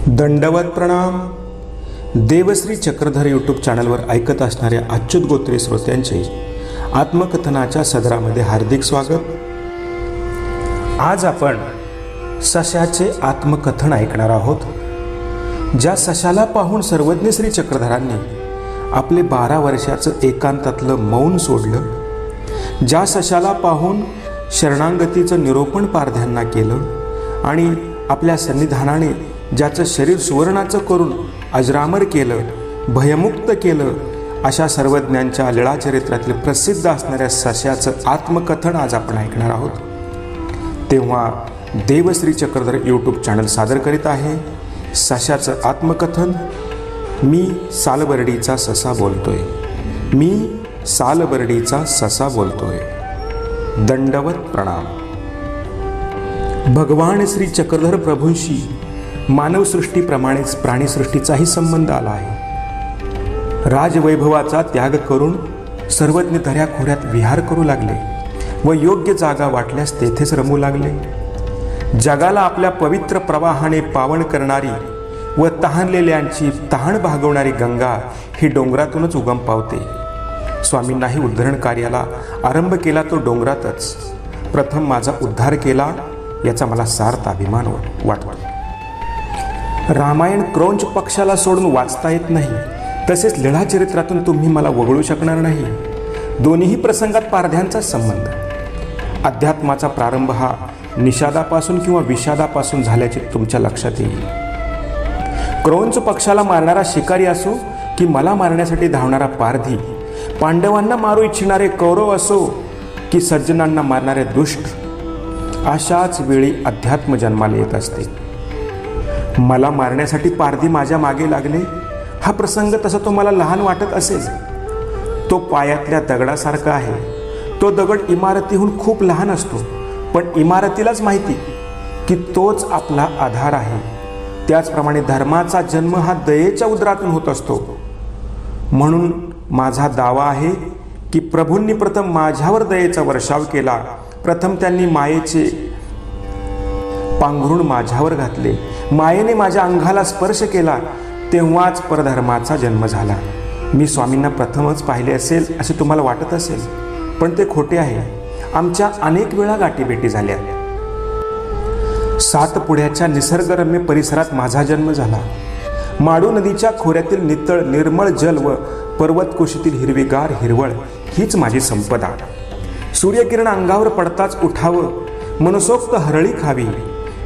दंडवत प्रणाम। देवश्री चक्रधर यूट्यूब चॅनलवर ऐकत असणाऱ्या अच्युत गोत्रे श्रोत्यांचे आत्मकथनाच्या सदरामध्ये हार्दिक स्वागत। आज आपण सशाचे आत्मकथन ऐकणार आहोत। ज्या सशाला पाहून सर्वज्ञ श्री चक्रधरांनी आपले 12 वर्षाचं एकांतातलं मौन सोडलं, ज्या सशाला पाहून शरणागतीचं निरोपण पारध्यांना केलं आणि आपल्या सन्निधानाने ज्याचं शरीर सुवर्णाचं करून अजरामर केलं, भयमुक्त केलं, अशा सर्वज्ञांच्या लीळाचरित्रातील प्रसिद्ध असणाऱ्या सशाचं आत्मकथन आज आपण ऐकणार आहोत। तेव्हा देवश्री चक्रधर यूट्यूब चॅनल सादर करीत आहे सशाचं आत्मकथन। मी सालबर्डीचा ससा बोलतोय, मी सालबर्डीचा ससा बोलतोय। दंडवत प्रणाम। भगवान श्री चक्रधर प्रभूंशी मानवसृष्टीप्रमाणेच प्राणीसृष्टीचाही संबंध आला आहे। राजवैभवाचा त्याग करून सर्वज्ञ दऱ्याखोऱ्यात विहार करू लागले व योग्य जागा वाटल्यास तेथेच रमू लागले। जगाला आपल्या पवित्र प्रवाहाने पावन करणारी व तहानलेल्यांची तहान भागवणारी गंगा ही डोंगरातूनच उगम पावते। स्वामींनाही उद्धरण कार्याला आरंभ केला तो डोंगरातच। प्रथम माझा उद्धार केला याचा मला सार्थ अभिमान वाटतो। रामायण क्रौंच पक्षाला सोडून वाचता येत नाही, तसेच लीळाचरित्रातून तुम्ही मला वगळू शकणार नाही। दोन्ही प्रसंगात पारध्यांचा संबंध। अध्यात्माचा प्रारंभ हा निषादापासून किंवा विषादापासून झाल्याचे तुमच्या लक्षात येईल। क्रौंच पक्षाला मारणारा शिकारी असो की मला मारण्यासाठी धावणारा पारधी, पांडवांना मारू इच्छिणारे कौरव असो की सज्जनांना मारणारे दुष्ट, अशाच वेळी अध्यात्म जन्माला येत असते। मला मारण्यासाठी पारधी माझ्या मागे लागले हा प्रसंग तसा तो मला लहान वाटत असेल। तो पायातल्या दगडासारखा आहे। तो दगड इमारतीहून खूप लहान असतो, पण इमारतीलाच माहिती की तोच आपला आधार आहे। त्याचप्रमाणे धर्माचा जन्म हा दयेच्या उदरातून होत असतो। म्हणून माझा दावा आहे की प्रभूंनी प्रथम माझ्यावर दयेचा वर्षाव केला। प्रथम त्यांनी मायेचे पांघरुण माझ्यावर घातले, मायेने माझ्या अंगाला स्पर्श केला, तेव्हाच परधर्माचा जन्म झाला। मी स्वामींना प्रथमच पाहिले असेल असे तुम्हाला वाटत असेल, पण ते खोटे आहे। आमच्या अनेक वेळा गाठीभेटी झाल्या। सातपुड्याच्या निसर्गरम्य परिसरात माझा जन्म झाला। माडू नदीच्या खोऱ्यातील नितळ निर्मळ जल व पर्वतकुशीतील हिरवीगार हिरवळ हीच माझी संपदा। सूर्यकिरण अंगावर पडताच उठावं, मनसोक्त हरळी खावी,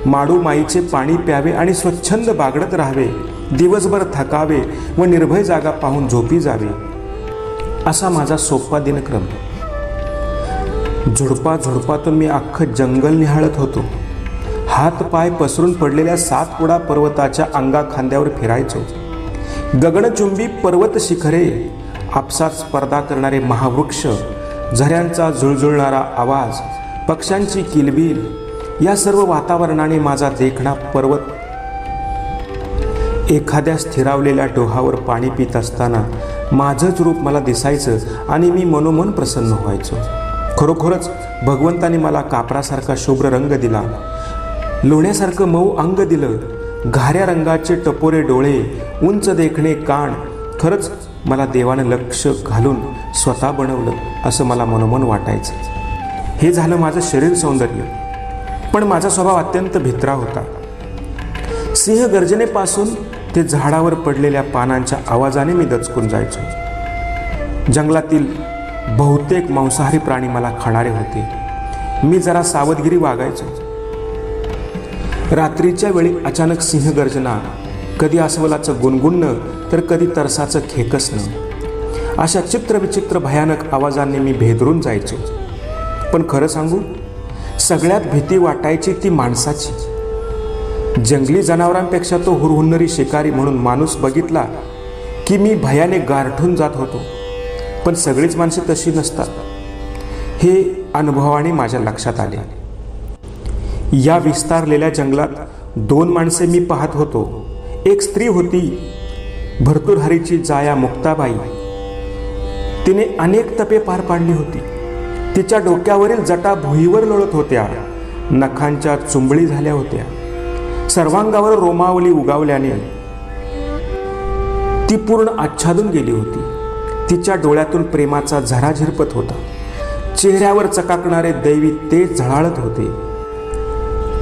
माडू माईचे पाणी प्यावे आणि स्वच्छंद बागडत राहावे, दिवसभर थकावे व निर्भय जागा पाहून झोपी जावे, असा माझा सोपा दिनक्रम। झुडपातून मी अख्खं जंगल निहाळत होतो। हात पाय पसरून पडलेल्या सातपुडा पर्वताच्या अंगा खांद्यावर फिरायचो। गगनचुंबी पर्वत शिखरे, आपसात स्पर्धा करणारे महावृक्ष, झऱ्यांचा झुळझुळणारा आवाज, पक्ष्यांची किलबिल, या सर्व वातावरणाने माझा देखणा पर्वत एखाद्या स्थिरावलेल्या डोहावर पाणी पित असताना माझंच रूप मला दिसायचं आणि मी मनोमन प्रसन्न व्हायचो। खरोखरच भगवंताने मला कापरासारखा शुभ्र रंग दिला, लोण्यासारखं मऊ अंग दिलं, घाऱ्या रंगाचे टपोरे डोळे, उंच देखणे कान। खरंच मला देवानं लक्ष घालून स्वतः बनवलं असं मला मनोमन वाटायचं। हे झालं माझं शरीर सौंदर्य, पण माझा स्वभाव अत्यंत भित्रा होता। सिंह गर्जनेपासून ते झाडावर पडलेल्या पानांच्या आवाजाने मी दचकून जायचो। जंगलातील बहुतेक मांसाहारी प्राणी मला खाणारे होते। मी जरा सावधगिरी बाळगायचो। रात्रीच्या वेळी अचानक सिंह गर्जना, कधी अस्वलाचं गुणगुणणं तर कधी तरसाचं खेकसणं, अशा चित्रविचित्र भयानक आवाजांनी मी भेदरून जायचो। पण खरं सांगू, सगळ्यात भीती वाटायची ती माणसाची। जंगली जनावरांपेक्षा तो हुरहुन्नरी शिकारी म्हणून माणूस बघितला की मी भयाने गारठून जात होतो। पण सगळीच माणसे तशी नसतात, हे अनुभवाने माझ्या लक्षात आले। या विस्तारलेल्या जंगलात 2 माणसे मी पाहत होतो। एक स्त्री होती, भर्तृहरीची जाया मुक्ताबाई। तिने अनेक तपे पार पाडली होती। तिच्या डोक्यावरील जटा भुईवर लोळत होत्या, नखांच्या चुंबळी झाल्या होत्या। सर्वांगावर रोमावली उगावल्याने ती पूर्ण आच्छादून गेली होती. तिच्या डोळ्यातून प्रेमाचा झरा झिरपत होता. चेहऱ्यावर चकाकणारे दैवी तेज झळाळत होते.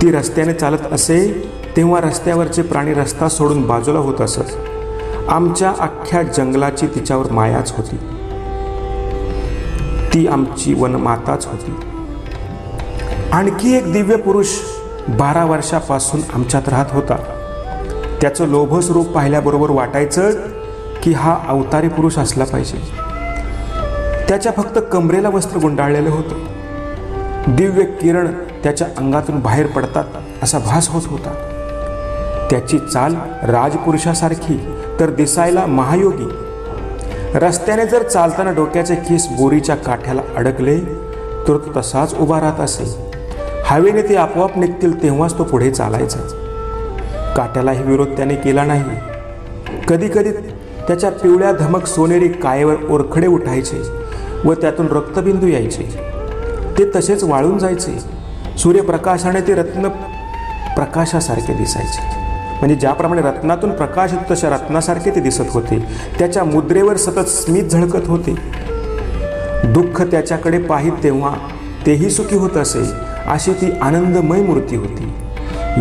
ती रस्त्याने चालत असे तेव्हा रस्त्यावरचे प्राणी रस्ता सोडून बाजूला होत असत. आमच्या अख्ख्या जंगलाची तिच्यावर मायाच होती. ती आमची वनमाताच होती. आणखी एक दिव्य पुरुष 12 वर्षापासून आमच्यात राहत होता. त्याचं लोभस रूप पाहिल्याबरोबर वाटायचं की हा अवतारी पुरुष असला पाहिजे. त्याच्या फक्त कमरेला वस्त्र गुंडाळलेलं होतं. दिव्य किरण त्याच्या अंगातून बाहेर पडतात असा भास होत होता. त्याची चाल राजपुरुषासारखी तर दिसायला महायोगी. रस्त्याने जर चालताना डोक्याचे केस बोरीच्या काठ्याला अडकले तर तो तसाच उभा राहत असे. हवेने ते आपोआप निघतील तेव्हाच तो पुढे चालायचा. काट्यालाही विरोध त्याने केला नाही. कधी कधी त्याच्या पिवळ्या धमक सोनेरी कायेवर ओरखडे उठायचे व त्यातून रक्तबिंदू यायचे. ते तसेच वाळून जायचे. सूर्यप्रकाशाने ते रत्न प्रकाशासारखे दिसायचे. म्हणजे ज्याप्रमाणे रत्नातून प्रकाश येतो तशा रत्नासारखे ते दिसत होते. त्याच्या मुद्रेवर सतत स्मित झळकत होते. दुःख त्याच्याकडे पाहित तेव्हा तेही सुखी होत असे अशी ती आनंदमय मूर्ती होती.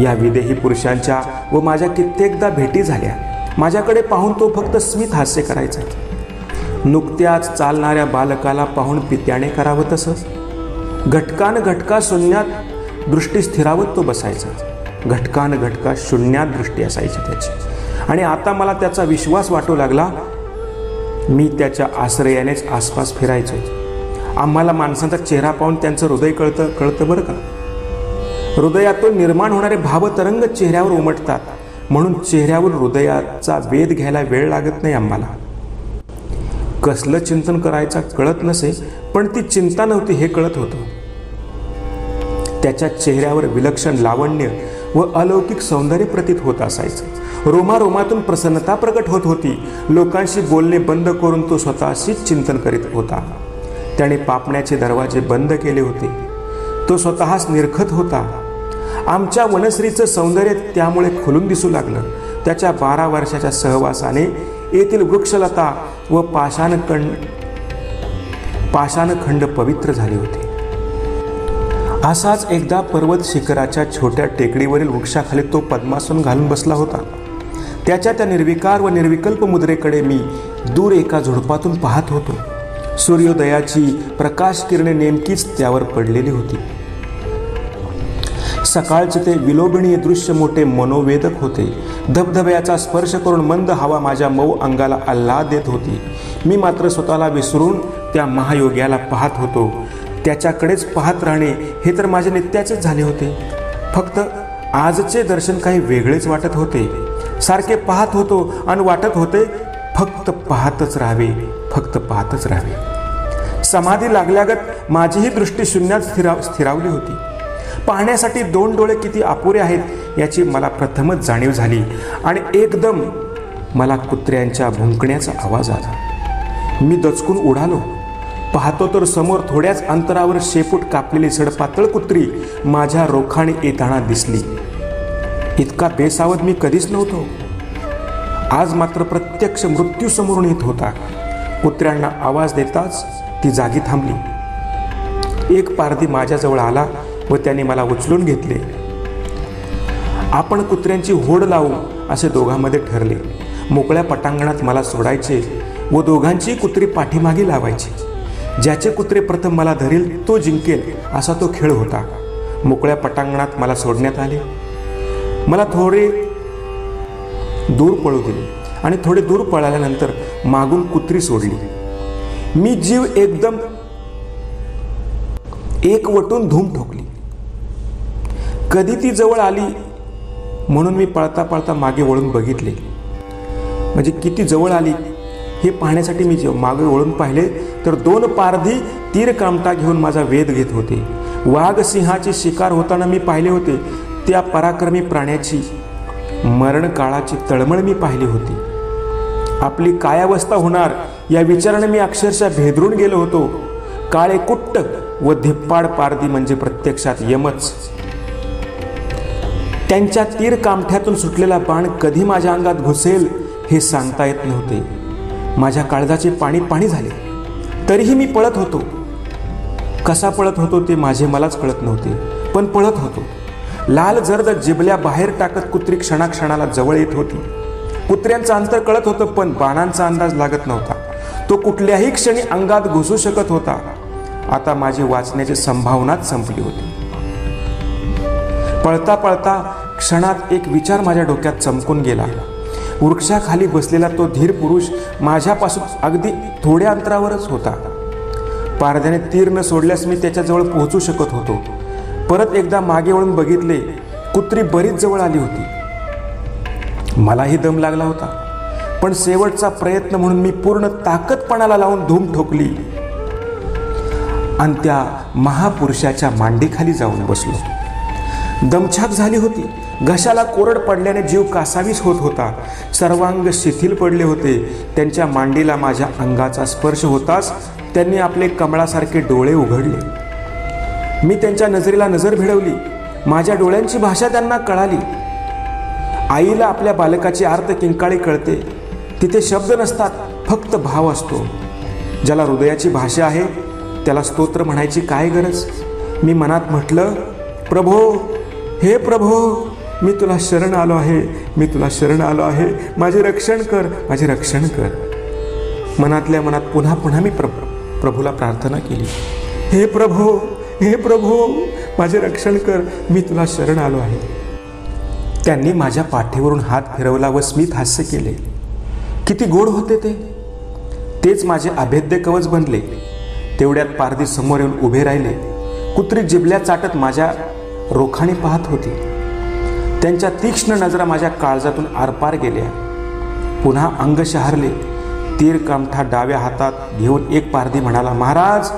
या विदेही पुरुषांच्या व माझ्या कित्येकदा भेटी झाल्या. माझ्याकडे पाहून तो फक्त स्मित हास्य करायचा. नुकत्याच चालणाऱ्या बालकाला पाहून पित्याने करावं तसं घटकान घटका शून्यात दृष्टी स्थिरावत तो बसायचा. घटकान घटका शून्यात दृष्टी असायची त्याची. आणि आता मला त्याचा विश्वास वाटू लागला. मी त्याच्या आश्रयानेच आसपास फिरायचो. आम्हाला माणसांचा चेहरा पाहून त्यांचं हृदय कळतं बरं का. हृदयातून निर्माण होणारे भावतरंग चेहऱ्यावर उमटतात. म्हणून चेहऱ्यावर हृदयाचा वेध घ्यायला वेळ लागत नाही आम्हाला. कसलं चिंतन करायचं कळत नसे, पण ती चिंता नव्हती हे कळत होतं. त्याच्या चेहऱ्यावर विलक्षण लावण्य व अलौकिक सौंदर्य प्रतीत होत असायचं. रोमारोमातून प्रसन्नता प्रकट होत होती. लोकांशी बोलणे बंद करून तो स्वतःशीच चिंतन करीत होता. त्याने पापण्याचे दरवाजे बंद केले होते. तो स्वतःच निरखत होता. आमच्या वनश्रीचं सौंदर्य त्यामुळे खुलून दिसू लागलं. त्याच्या 12 वर्षाच्या सहवासाने येथील वृक्षलता व पाषाणखंड पवित्र झाले होते. असाच एकदा पर्वत शिखराच्या छोट्या टेकडीवरील वृक्षाखाली तो पद्मासन घालून बसला होता. त्याच्या त्या निर्विकार व निर्विकल्प मुद्रेकडे मी दूर एका झुडपातून पाहत होतो. सूर्योदयाची प्रकाश किरणे नेमकीच त्यावर पडलेली होती. सकाळचे ते विलोभनीय दृश्य मोठे मनोवेदक होते. धबधब्याचा स्पर्श करून मंद हवा माझ्या मऊ अंगाला आल्हाद देत होती. मी मात्र स्वतःला विसरून त्या महायोग्याला पाहत होतो. त्याच्याकडेच पाहत राहणे हे तर माझे नित्याचेच झाले होते. फक्त आजचे दर्शन काही वेगळेच वाटत होते. सारखे पाहत होतो आणि वाटत होते फक्त पाहतच राहावे, फक्त पाहतच राहावे. समाधी लागल्यागत माझीही दृष्टी शून्यात स्थिरावली होती. पाहण्यासाठी 2 डोळे किती अपुरे आहेत याची मला प्रथमच जाणीव झाली. आणि एकदम मला कुत्र्यांच्या भुंकण्याचा आवाज आला. मी दचकून उडालो. पाहतो तर समोर थोड्याच अंतरावर शेपूट कापलेली सडपातळ कुत्री माझ्या रोखाने येताना दिसली. इतका बेसावध मी कधीच नव्हतो. आज मात्र प्रत्यक्ष मृत्यू समोरून येत होता. कुत्र्यांना आवाज देताच ती जागी थांबली. एक पारधी माझ्याजवळ आला व त्याने मला उचलून घेतले. आपण कुत्र्यांची होड लावू असे दोघांमध्ये ठरले. मोकळ्या पटांगणात मला सोडायचे व दोघांची कुत्री पाठीमागे लावायची. ज्याचे कुत्रे प्रथम मला धरेल तो जिंकेल असा तो खेळ होता. मोकळ्या पटांगणात मला सोडण्यात आले. मला थोडे दूर पळू दिले आणि थोडे दूर पळाल्यानंतर मागून कुत्री सोडली. मी जीव एकदम एकवटून धूम ठोकली. कधी ती जवळ आली म्हणून मी पळता पळता मागे वळून बघितले. म्हणजे किती जवळ आली हे पाहण्यासाठी मी मागे वळून पाहिले तर 2 पारधी तीर कामटा घेऊन माझा वेध घेत होते. वाघ सिंहाची शिकार होताना मी पाहिले होते. त्या पराक्रमी प्राण्याची मरणकाळाची तळमळ मी पाहिली होती. आपली काय अवस्था होणार या विचाराने मी अक्षरशः भेदरून गेलो होतो. काळे कुट्ट व धिप्पाड पारधी म्हणजे प्रत्यक्षात यमच. त्यांच्या तीर कामठ्यातून सुटलेला बाण कधी माझ्या अंगात घुसेल हे सांगता येत नव्हते. माझ्या काळजाचे पाणी पाणी झाले. तरीही मी पळत होतो. कसा पळत होतो ते माझे मलाच कळत नव्हते, पण पळत होतो. लाल जर्द जिबल्या बाहेर टाकत कुत्री क्षणाक्षणाला जवळ येत होती. कुत्र्यांचं अंतर कळत होतं, पण बाणांचा अंदाज लागत नव्हता. तो कुठल्याही क्षणी अंगात घुसू शकत होता. आता माझी वाचण्याची संभावनाच संपली होती. पळता पळता क्षणात एक विचार माझ्या डोक्यात चमकून गेला. वृक्षाखाली बसलेला तो धीर पुरुष माझ्यापासून अगदी थोड्या अंतरावरच होता. पारध्याने तीर न सोडल्यास मी त्याच्याजवळ पोहोचू शकत होतो. परत एकदा मागे वळून बघितले. कुत्री बरीच जवळ आली होती. मलाही दम लागला होता, पण शेवटचा प्रयत्न म्हणून मी पूर्ण ताकदपणाला लावून धूम ठोकली आणि त्या महापुरुषाच्या मांडीखाली जाऊन बसलो. दमछाक झाली होती. घशाला कोरड पडल्याने जीव कासावीस होत होता. सर्वांग शिथिल पडले होते. त्यांच्या मांडीला माझ्या अंगाचा स्पर्श होताच त्यांनी आपले कमळासारखे डोळे उघडले. मी त्यांच्या नजरेला नजर भिडवली. माझ्या डोळ्यांची भाषा त्यांना कळाली. आईला आपल्या बालकाची आर्त किंकाळी कळते. तिथे शब्द नसतात, फक्त भाव असतो. ज्याला हृदयाची भाषा आहे त्याला स्तोत्र म्हणायची काय गरज. मी मनात म्हटलं, प्रभो, हे प्रभो, मी तुला शरण आलो आहे, मी तुला शरण आलो आहे. माझे रक्षण कर, माझे रक्षण कर. मनातल्या मनात पुन्हा पुन्हा मी प्रभूला प्रार्थना केली. हे प्रभो, हे प्रभो, माझे रक्षण कर, मी तुला शरण आलो आहे. त्यांनी माझ्या पाठीवरून हात फिरवला व स्मित हास्य केले. किती गोड होते ते. तेच माझे अभेद्य कवच बनले. तेवढ्यात पारधी समोर येऊन उभे राहिले. कुत्री जिबल्या चाटत माझ्या रोखाने पाहत होती. त्यांच्या तीक्ष्ण नजरा माझ्या काळजातून आरपार गेल्या. पुन्हा अंग शहारले. तीर कामठा डाव्या हातात घेऊन एक पारधी म्हणाला, महाराज,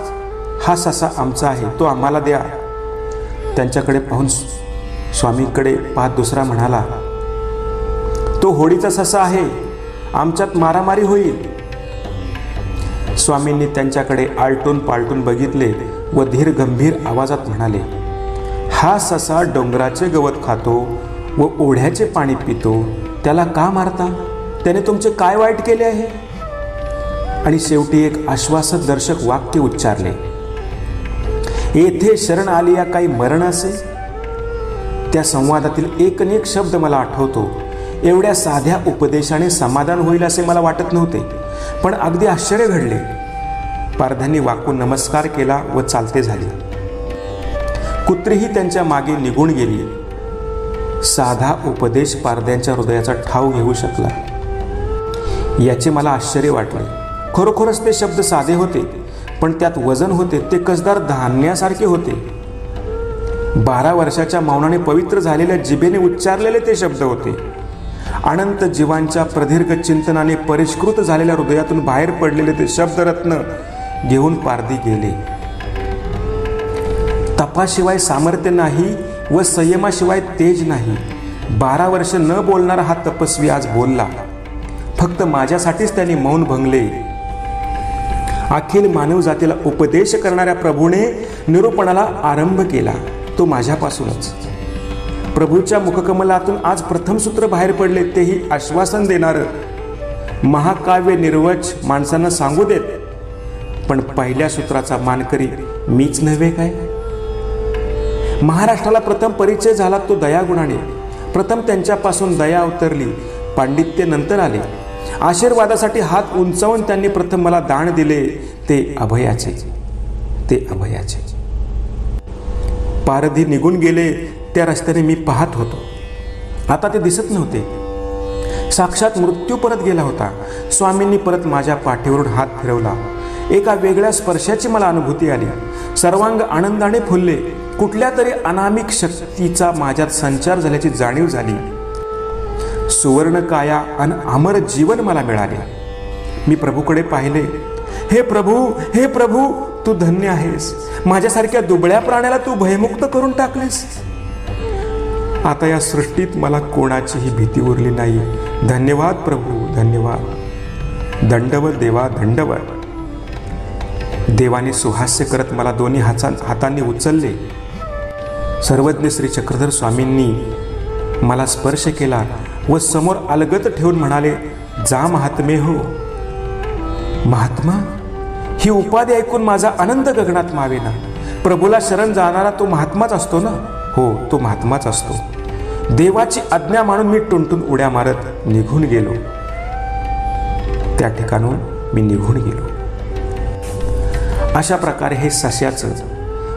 हा ससा आमचा आहे, तो आम्हाला द्या. त्यांच्याकडे पाहून स्वामींकडे पाहत दुसरा म्हणाला, तो होडीचा ससा आहे, आमच्यात मारामारी होईल. स्वामींनी त्यांच्याकडे आलटून पालटून बघितले व धीर गंभीर आवाजात म्हणाले, हा ससा डोंगराचे गवत खातो व ओढ्याचे पाणी पितो, त्याला का मारता? त्याने तुमचे काय वाईट केले आहे? आणि शेवटी एक आश्वासक दर्शक वाक्य उच्चारले, येथे शरण आलिया काही मरण असे? त्या संवादातील एकनेक शब्द मला आठवतो. एवढ्या साध्या उपदेशाने समाधान होईल असे मला वाटत नव्हते, पण अगदी आश्चर्य घडले. पारध्यांनी वाकून नमस्कार केला व चालते झाले. कुत्रीही त्यांच्या मागे निघून गेली. साधा उपदेश पारध्यांच्या हृदयाचा ठाव घेऊ शकला याचे मला आश्चर्य वाटले. खरोखरच ते शब्द साधे होते, पण त्यात वजन होते. ते कसदार धान्यासारखे होते. 12 वर्षाच्या मौनाने पवित्र झालेल्या जिभेने उच्चारलेले ते शब्द होते. अनंत जीवांच्या प्रदीर्घ चिंतनाने परिष्कृत झालेल्या हृदयातून बाहेर पडलेले ते शब्दरत्न घेऊन पारधी गेले. तपाशिवाय सामर्थ्य नाही व संयमाशिवाय तेज नाही. 12 वर्ष न बोलणारा हा तपस्वी आज बोलला. फक्त माझ्यासाठीच त्यांनी मौन भंगले. अखिल मानवजातीला उपदेश करणाऱ्या प्रभूने निरूपणाला आरंभ केला, तो माझ्यापासूनच. प्रभूच्या मुखकमलातून आज प्रथम सूत्र बाहेर पडले, तेही आश्वासन देणारं. महाकाव्य निर्वच माणसांना सांगू देत, पण पहिल्या सूत्राचा मानकरी मीच नव्हे काय? महाराष्ट्राला प्रथम परिचय झाला तो दयागुणाने. प्रथम त्यांच्यापासून दया अवतरली, पांडित्य नंतर आले. आशीर्वादासाठी हात उंचावून त्यांनी प्रथम मला दान दिले, ते अभयाचे, ते अभयाचे. पारधी निघून गेले. त्या रस्त्याने मी पाहत होतो. आता ते दिसत नव्हते. साक्षात मृत्यू परत गेला होता. स्वामींनी परत माझ्या पाठीवरून हात फिरवला. एका वेगळ्या स्पर्शाची मला अनुभूती आली. सर्वांग आनंदाने फुलले. कुठल्या तरी अनामिक शक्तीचा माझ्यात संचार झाल्याची जाणीव झाली. सुवर्ण काया आणि अमर जीवन मला मिळाले. मी प्रभूकडे पाहिले. हे प्रभू, हे प्रभू, तू धन्य आहेस. माझ्यासारख्या दुबळ्या प्राण्याला तू भयमुक्त करून टाकलेस. आता या सृष्टीत मला कोणाचीही भीती उरली नाही. धन्यवाद प्रभू, धन्यवाद. दंडवत देवा, दंडवत. देवाने सुहास्य करत मला दोन्ही हातांनी उचलले. सर्वज्ञ श्री चक्रधर स्वामींनी मला स्पर्श केला व समोर अलगद ठेवून म्हणाले, जा महात्मे हो. महात्मा ही उपाधी ऐकून माझा आनंद गगनात मावेना. प्रभूला शरण जाणारा तो महात्माच असतो ना. हो, तो महात्माच असतो. देवाची आज्ञा मानून मी टुनटुन उड्या मारत निघून गेलो. त्या ठिकाणून मी निघून गेलो. अशा प्रकारे हे सस्याचं,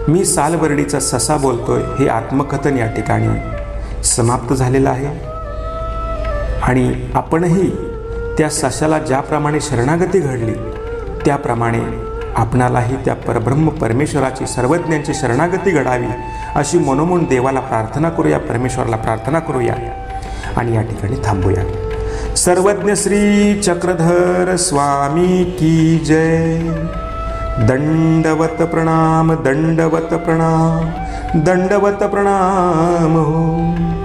मी सालबर्डीचा ससा बोलतोय, हे आत्मकथन या ठिकाणी समाप्त झालेलं आहे. आणि आपणही त्या सस्याला ज्याप्रमाणे शरणागती घडली त्याप्रमाणे आपणालाही त्या परब्रह्म परमेश्वराची, सर्वज्ञांची शरणागती घडावी अशी मनोमन देवाला प्रार्थना करूया, परमेश्वराला प्रार्थना करूया आणि या ठिकाणी थांबूया. सर्वज्ञ श्री चक्रधर स्वामी की जय. दंडवत प्रणाम, दंडवत प्रणाम, दंडवत प्रणाम हो.